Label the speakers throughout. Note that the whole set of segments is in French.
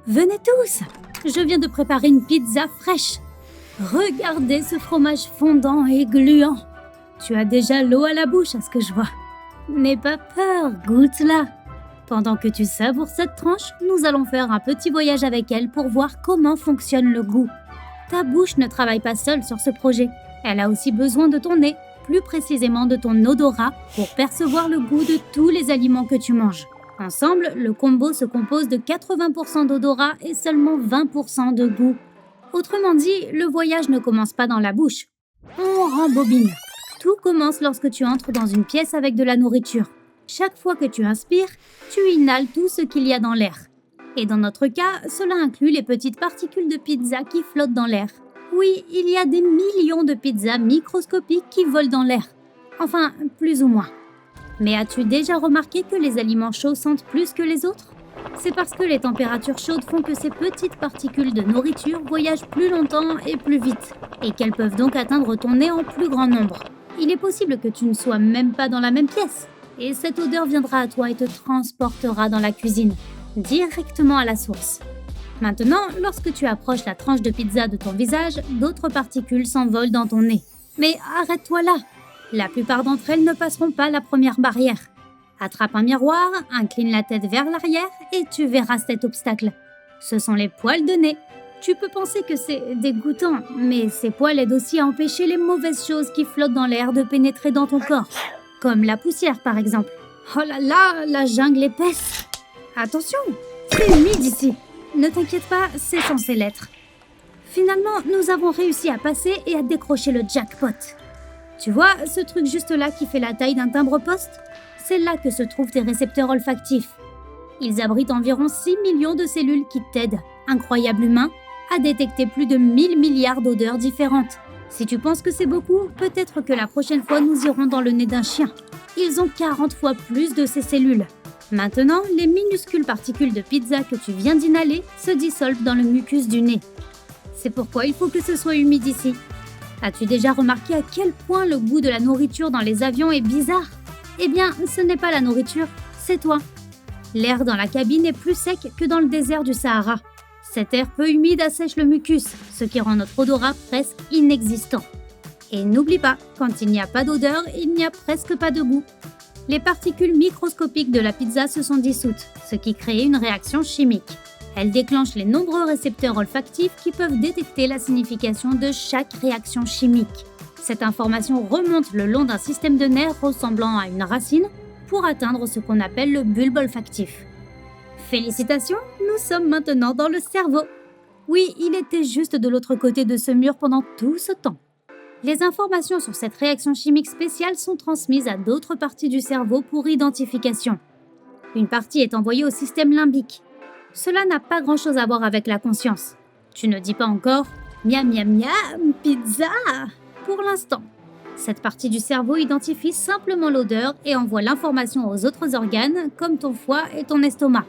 Speaker 1: Venez tous! Je viens de préparer une pizza fraîche. Regardez ce fromage fondant et gluant. Tu as déjà l'eau à la bouche à ce que je vois. N'aie pas peur, goûte-la. Pendant que tu savoures cette tranche, nous allons faire un petit voyage avec elle pour voir comment fonctionne le goût. Ta bouche ne travaille pas seule sur ce projet. Elle a aussi besoin de ton nez, plus précisément de ton odorat, pour percevoir le goût de tous les aliments que tu manges. Ensemble, le combo se compose de 80% d'odorat et seulement 20% de goût. Autrement dit, le voyage ne commence pas dans la bouche. On rembobine. Tout commence lorsque tu entres dans une pièce avec de la nourriture. Chaque fois que tu inspires, tu inhales tout ce qu'il y a dans l'air. Et dans notre cas, cela inclut les petites particules de pizza qui flottent dans l'air. Oui, il y a des millions de pizzas microscopiques qui volent dans l'air. Enfin, plus ou moins. Mais as-tu déjà remarqué que les aliments chauds sentent plus que les autres ? C'est parce que les températures chaudes font que ces petites particules de nourriture voyagent plus longtemps et plus vite, et qu'elles peuvent donc atteindre ton nez en plus grand nombre. Il est possible que tu ne sois même pas dans la même pièce, et cette odeur viendra à toi et te transportera dans la cuisine, directement à la source. Maintenant, lorsque tu approches la tranche de pizza de ton visage, d'autres particules s'envolent dans ton nez. Mais arrête-toi là! La plupart d'entre elles ne passeront pas la première barrière. Attrape un miroir, incline la tête vers l'arrière et tu verras cet obstacle. Ce sont les poils de nez. Tu peux penser que c'est dégoûtant, mais ces poils aident aussi à empêcher les mauvaises choses qui flottent dans l'air de pénétrer dans ton corps, comme la poussière par exemple. Oh là là, la jungle épaisse! Attention, c'est humide ici. Ne t'inquiète pas, c'est censé l'être. Finalement, nous avons réussi à passer et à décrocher le jackpot. Tu vois ce truc juste là qui fait la taille d'un timbre-poste ? C'est là que se trouvent tes récepteurs olfactifs. Ils abritent environ 6 millions de cellules qui t'aident, incroyable humain, à détecter plus de 1000 milliards d'odeurs différentes. Si tu penses que c'est beaucoup, peut-être que la prochaine fois nous irons dans le nez d'un chien. Ils ont 40 fois plus de ces cellules. Maintenant, les minuscules particules de pizza que tu viens d'inhaler se dissolvent dans le mucus du nez. C'est pourquoi il faut que ce soit humide ici. As-tu déjà remarqué à quel point le goût de la nourriture dans les avions est bizarre ? Eh bien, ce n'est pas la nourriture, c'est toi. L'air dans la cabine est plus sec que dans le désert du Sahara. Cet air peu humide assèche le mucus, ce qui rend notre odorat presque inexistant. Et n'oublie pas, quand il n'y a pas d'odeur, il n'y a presque pas de goût. Les particules microscopiques de la pizza se sont dissoutes, ce qui crée une réaction chimique. Elle déclenche les nombreux récepteurs olfactifs qui peuvent détecter la signification de chaque réaction chimique. Cette information remonte le long d'un système de nerfs ressemblant à une racine pour atteindre ce qu'on appelle le bulbe olfactif. Félicitations, nous sommes maintenant dans le cerveau. Oui, il était juste de l'autre côté de ce mur pendant tout ce temps. Les informations sur cette réaction chimique spéciale sont transmises à d'autres parties du cerveau pour identification. Une partie est envoyée au système limbique. Cela n'a pas grand-chose à voir avec la conscience. Tu ne dis pas encore « miam miam miam, pizza !» pour l'instant. Cette partie du cerveau identifie simplement l'odeur et envoie l'information aux autres organes comme ton foie et ton estomac.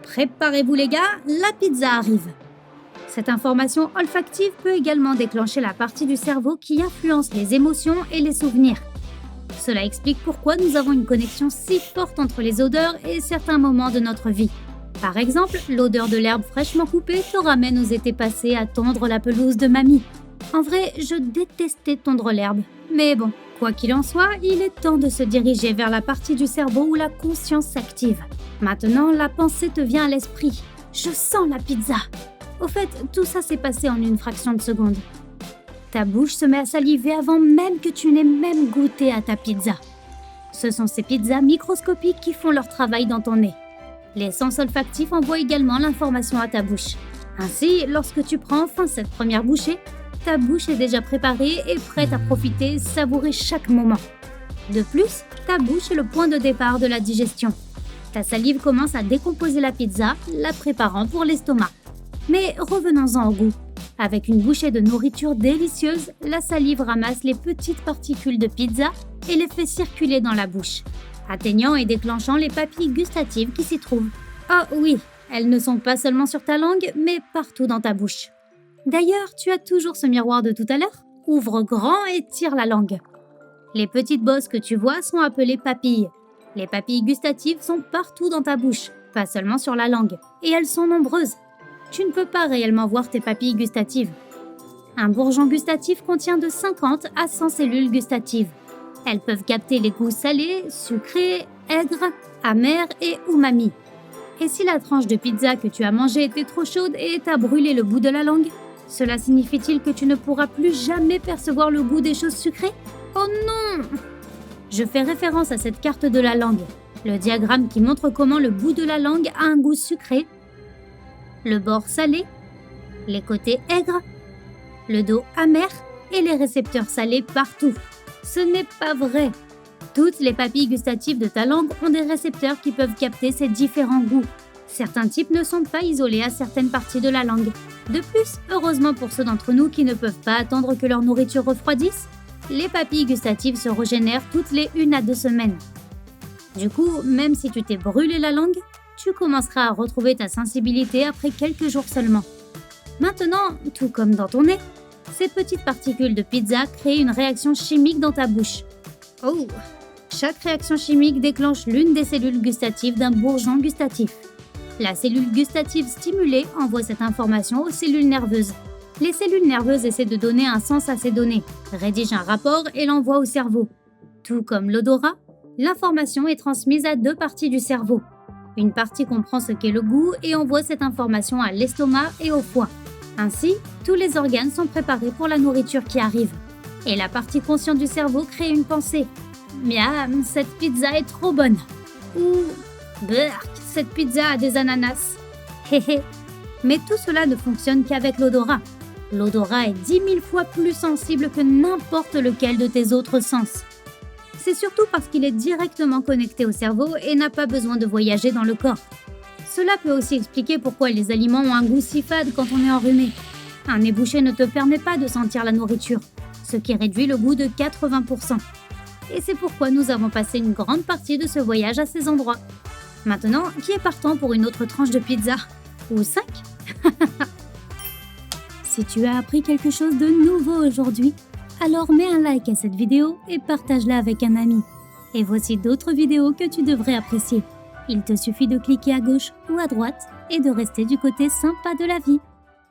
Speaker 1: Préparez-vous les gars, la pizza arrive. Cette information olfactive peut également déclencher la partie du cerveau qui influence les émotions et les souvenirs. Cela explique pourquoi nous avons une connexion si forte entre les odeurs et certains moments de notre vie. Par exemple, l'odeur de l'herbe fraîchement coupée te ramène aux étés passés à tondre la pelouse de mamie. En vrai, je détestais tondre l'herbe. Mais bon, quoi qu'il en soit, il est temps de se diriger vers la partie du cerveau où la conscience s'active. Maintenant, la pensée te vient à l'esprit. Je sens la pizza. Au fait, tout ça s'est passé en une fraction de seconde. Ta bouche se met à saliver avant même que tu n'aies même goûté à ta pizza. Ce sont ces pizzas microscopiques qui font leur travail dans ton nez. Les sens olfactifs envoient également l'information à ta bouche. Ainsi, lorsque tu prends enfin cette première bouchée, ta bouche est déjà préparée et prête à profiter et savourer chaque moment. De plus, ta bouche est le point de départ de la digestion. Ta salive commence à décomposer la pizza, la préparant pour l'estomac. Mais revenons-en au goût. Avec une bouchée de nourriture délicieuse, la salive ramasse les petites particules de pizza et les fait circuler dans la bouche, atteignant et déclenchant les papilles gustatives qui s'y trouvent. Oh oui, elles ne sont pas seulement sur ta langue, mais partout dans ta bouche. D'ailleurs, tu as toujours ce miroir de tout à l'heure ? Ouvre grand et tire la langue. Les petites bosses que tu vois sont appelées papilles. Les papilles gustatives sont partout dans ta bouche, pas seulement sur la langue, et elles sont nombreuses. tu ne peux pas réellement voir tes papilles gustatives. Un bourgeon gustatif contient de 50 à 100 cellules gustatives. Elles peuvent capter les goûts salés, sucrés, aigres, amers et umami. Et si la tranche de pizza que tu as mangée était trop chaude et t'a brûlé le bout de la langue, cela signifie-t-il que tu ne pourras plus jamais percevoir le goût des choses sucrées? Oh non! Je fais référence à cette carte de la langue, le diagramme qui montre comment le bout de la langue a un goût sucré, le bord salé, les côtés aigres, le dos amer et les récepteurs salés partout. Ce n'est pas vrai. Toutes les papilles gustatives de ta langue ont des récepteurs qui peuvent capter ces différents goûts. Certains types ne sont pas isolés à certaines parties de la langue. De plus, heureusement pour ceux d'entre nous qui ne peuvent pas attendre que leur nourriture refroidisse, les papilles gustatives se régénèrent toutes les 1 à 2 semaines. Du coup, même si tu t'es brûlé la langue, tu commenceras à retrouver ta sensibilité après quelques jours seulement. Maintenant, tout comme dans ton nez, ces petites particules de pizza créent une réaction chimique dans ta bouche. Oh! Chaque réaction chimique déclenche l'une des cellules gustatives d'un bourgeon gustatif. La cellule gustative stimulée envoie cette information aux cellules nerveuses. Les cellules nerveuses essaient de donner un sens à ces données, rédigent un rapport et l'envoient au cerveau. Tout comme l'odorat, l'information est transmise à 2 parties du cerveau. Une partie comprend ce qu'est le goût et envoie cette information à l'estomac et au foie. Ainsi, tous les organes sont préparés pour la nourriture qui arrive. Et la partie consciente du cerveau crée une pensée. Miam, cette pizza est trop bonne. Ou berk, cette pizza a des ananas. Héhé. Mais tout cela ne fonctionne qu'avec l'odorat. L'odorat est 10 000 fois plus sensible que n'importe lequel de tes autres sens. C'est surtout parce qu'il est directement connecté au cerveau et n'a pas besoin de voyager dans le corps. Cela peut aussi expliquer pourquoi les aliments ont un goût si fade quand on est enrhumé. Un nez bouché ne te permet pas de sentir la nourriture, ce qui réduit le goût de 80%. Et c'est pourquoi nous avons passé une grande partie de ce voyage à ces endroits. Maintenant, qui est partant pour une autre tranche de pizza? Ou 5? Si tu as appris quelque chose de nouveau aujourd'hui, alors mets un like à cette vidéo et partage-la avec un ami. Et voici d'autres vidéos que tu devrais apprécier. Il te suffit de cliquer à gauche ou à droite et de rester du côté sympa de la vie.